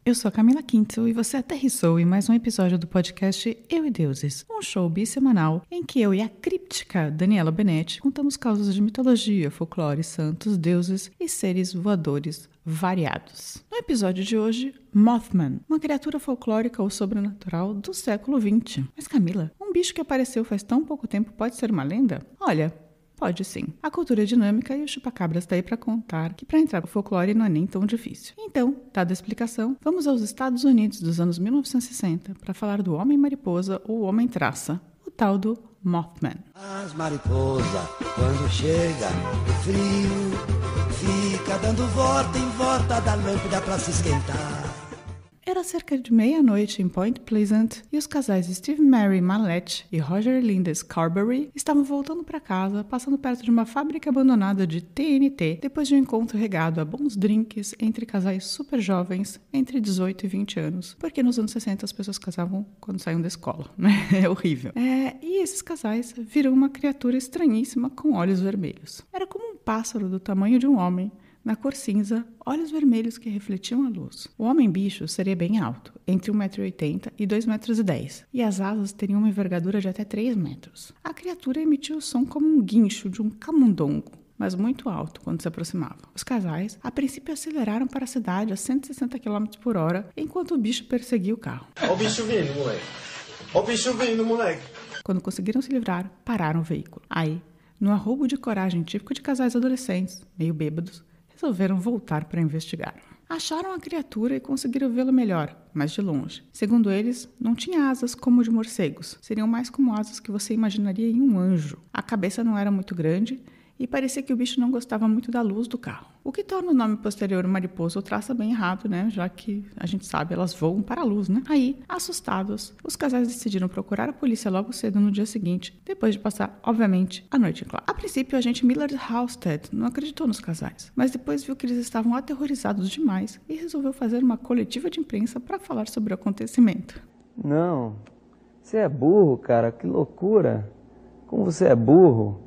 Eu sou a Camila Quinto e você aterrissou em mais um episódio do podcast Eu e Deuses, um show bissemanal em que eu e a críptica Daniela Benetti contamos causas de mitologia, folclore, santos, deuses e seres voadores variados. No episódio de hoje, Mothman, uma criatura folclórica ou sobrenatural do século XX. Mas Camila, um bicho que apareceu faz tão pouco tempo pode ser uma lenda? Olha, pode sim. A cultura é dinâmica e o chupa-cabra está aí para contar que para entrar no folclore não é nem tão difícil. Então, dada a explicação, vamos aos Estados Unidos dos anos 1960 para falar do Homem-Mariposa ou Homem-Traça, o tal do Mothman. As mariposas, quando chega o frio, fica dando volta em volta da lâmpada para se esquentar. Era cerca de meia-noite em Point Pleasant e os casais Steve Mary Mallette e Roger e Linda Scarberry estavam voltando para casa, passando perto de uma fábrica abandonada de TNT, depois de um encontro regado a bons drinks entre casais super jovens, entre 18 e 20 anos, porque nos anos 60 as pessoas casavam quando saíam da escola, né? É horrível. E esses casais viram uma criatura estranhíssima com olhos vermelhos. Era como um pássaro do tamanho de um homem, na cor cinza, olhos vermelhos que refletiam a luz. O homem-bicho seria bem alto, entre 1,80 m e 2,10 m, e as asas teriam uma envergadura de até 3 metros. A criatura emitia o som como um guincho de um camundongo, mas muito alto quando se aproximava. Os casais, a princípio, aceleraram para a cidade a 160 km por hora, enquanto o bicho perseguia o carro. Ó o bicho vindo, moleque. Ó o bicho vindo, moleque. Quando conseguiram se livrar, pararam o veículo. Aí, no arroubo de coragem típico de casais adolescentes, meio bêbados, resolveram voltar para investigar. Acharam a criatura e conseguiram vê-la melhor, mas de longe. Segundo eles, não tinha asas como de morcegos. Seriam mais como asas que você imaginaria em um anjo. A cabeça não era muito grande e parecia que o bicho não gostava muito da luz do carro. O que torna o nome posterior mariposa ou traça bem errado, né? Já que a gente sabe, elas voam para a luz, né? Aí, assustados, os casais decidiram procurar a polícia logo cedo no dia seguinte, depois de passar, obviamente, a noite em claro. A princípio, o agente Millard Halstead não acreditou nos casais, mas depois viu que eles estavam aterrorizados demais e resolveu fazer uma coletiva de imprensa para falar sobre o acontecimento. Não, você é burro, cara, que loucura. Como você é burro.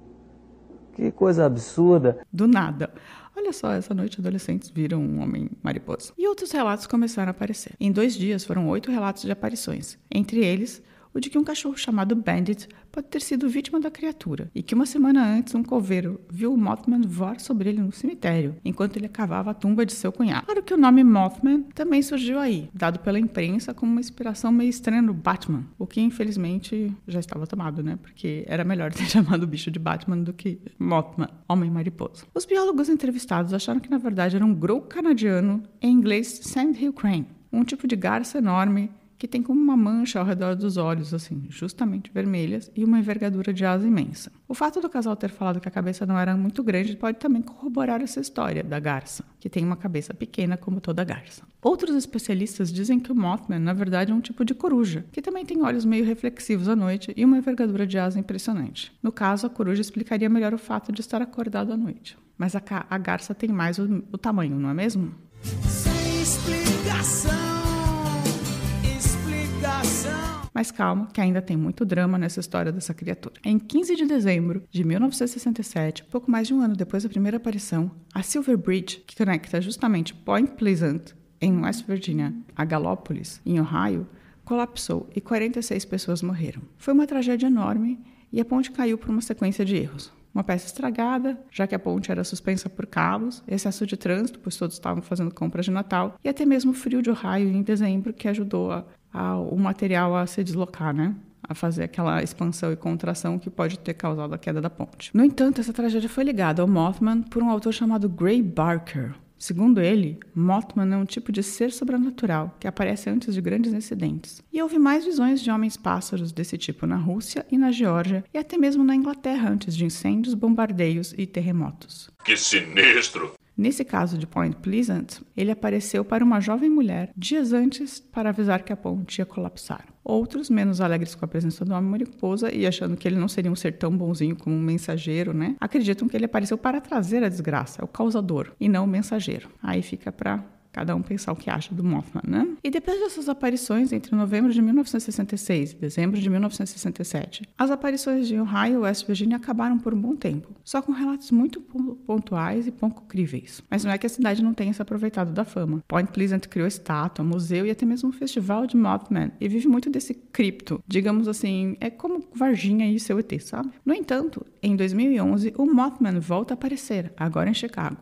Que coisa absurda. Do nada. Olha só, essa noite adolescentes viram um homem-mariposa. E outros relatos começaram a aparecer. Em 2 dias foram 8 relatos de aparições. Entre eles, o de que um cachorro chamado Bandit pode ter sido vítima da criatura. E que uma semana antes, um coveiro viu o Mothman voar sobre ele no cemitério, enquanto ele cavava a tumba de seu cunhado. Claro que o nome Mothman também surgiu aí, dado pela imprensa como uma inspiração meio estranha no Batman. O que, infelizmente, já estava tomado, né? Porque era melhor ter chamado o bicho de Batman do que Mothman, homem-mariposa. Os biólogos entrevistados acharam que, na verdade, era um grow canadiano, em inglês Sandhill Crane, um tipo de garça enorme que tem como uma mancha ao redor dos olhos, assim, justamente vermelhas, e uma envergadura de asa imensa. O fato do casal ter falado que a cabeça não era muito grande pode também corroborar essa história da garça, que tem uma cabeça pequena como toda garça. Outros especialistas dizem que o Mothman, na verdade, é um tipo de coruja, que também tem olhos meio reflexivos à noite e uma envergadura de asa impressionante. No caso, a coruja explicaria melhor o fato de estar acordado à noite. Mas a garça tem mais o tamanho, não é mesmo? Sem explicação. Mas calma, que ainda tem muito drama nessa história dessa criatura. Em 15 de dezembro de 1967, pouco mais de um ano depois da primeira aparição, a Silver Bridge, que conecta justamente Point Pleasant, em West Virginia, a Galópolis, em Ohio, colapsou e 46 pessoas morreram. Foi uma tragédia enorme e a ponte caiu por uma sequência de erros. Uma peça estragada, já que a ponte era suspensa por cabos, excesso de trânsito, pois todos estavam fazendo compras de Natal, e até mesmo o frio de Ohio em dezembro, que ajudou o material a se deslocar, né? A fazer aquela expansão e contração que pode ter causado a queda da ponte. No entanto, essa tragédia foi ligada ao Mothman por um autor chamado Gray Barker. Segundo ele, Mothman é um tipo de ser sobrenatural que aparece antes de grandes incidentes. E houve mais visões de homens-pássaros desse tipo na Rússia e na Geórgia e até mesmo na Inglaterra antes de incêndios, bombardeios e terremotos. Que sinistro! Nesse caso de Point Pleasant, ele apareceu para uma jovem mulher dias antes para avisar que a ponte ia colapsar. Outros, menos alegres com a presença do homem-mariposa e achando que ele não seria um ser tão bonzinho como um mensageiro, acreditam que ele apareceu para trazer a desgraça, o causador, e não o mensageiro. Aí fica para cada um pensar o que acha do Mothman, né? E depois dessas aparições entre novembro de 1966 e dezembro de 1967, as aparições de Ohio e West Virginia acabaram por um bom tempo, só com relatos muito pontuais e pouco críveis. Mas não é que a cidade não tenha se aproveitado da fama. Point Pleasant criou estátua, museu e até mesmo um festival de Mothman, e vive muito desse cripto. Digamos assim, é como Varginha e seu ET, sabe? No entanto, em 2011, o Mothman volta a aparecer, agora em Chicago.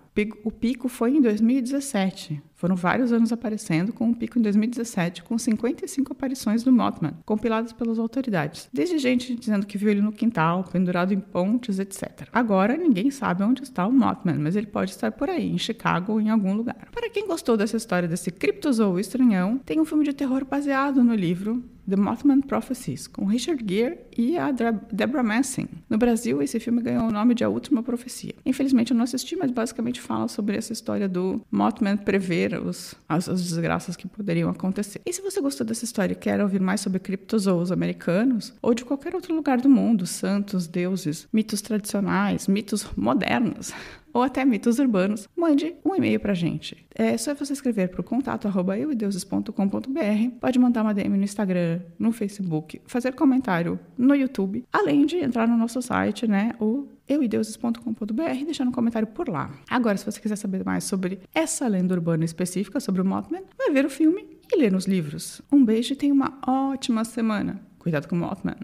O pico foi em 2017. Foram vários anos aparecendo, com um pico em 2017, com 55 aparições do Mothman, compiladas pelas autoridades. Desde gente dizendo que viu ele no quintal, pendurado em pontes, etc. Agora, ninguém sabe onde está o Mothman, mas ele pode estar por aí, em Chicago ou em algum lugar. Para quem gostou dessa história desse criptozoo estranhão, tem um filme de terror baseado no livro The Mothman Prophecies, com Richard Gere e a Deborah Messing. No Brasil, esse filme ganhou o nome de A Última Profecia. Infelizmente, eu não assisti, mas basicamente fala sobre essa história do Mothman prever as desgraças que poderiam acontecer. E se você gostou dessa história e quer ouvir mais sobre criptozoos americanos, ou de qualquer outro lugar do mundo, santos, deuses, mitos tradicionais, mitos modernos, ou até mitos urbanos, mande um e-mail pra gente. É só você escrever para o contato@euideuses.com.br, pode mandar uma DM no Instagram, no Facebook, fazer comentário no YouTube, além de entrar no nosso site, né, o euideuses.com.br e deixar um comentário por lá. Agora, se você quiser saber mais sobre essa lenda urbana específica, sobre o Mothman, vai ver o filme e ler nos livros. Um beijo e tenha uma ótima semana. Cuidado com o Mothman.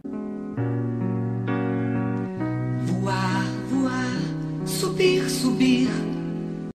Voar, voar, subir, subir.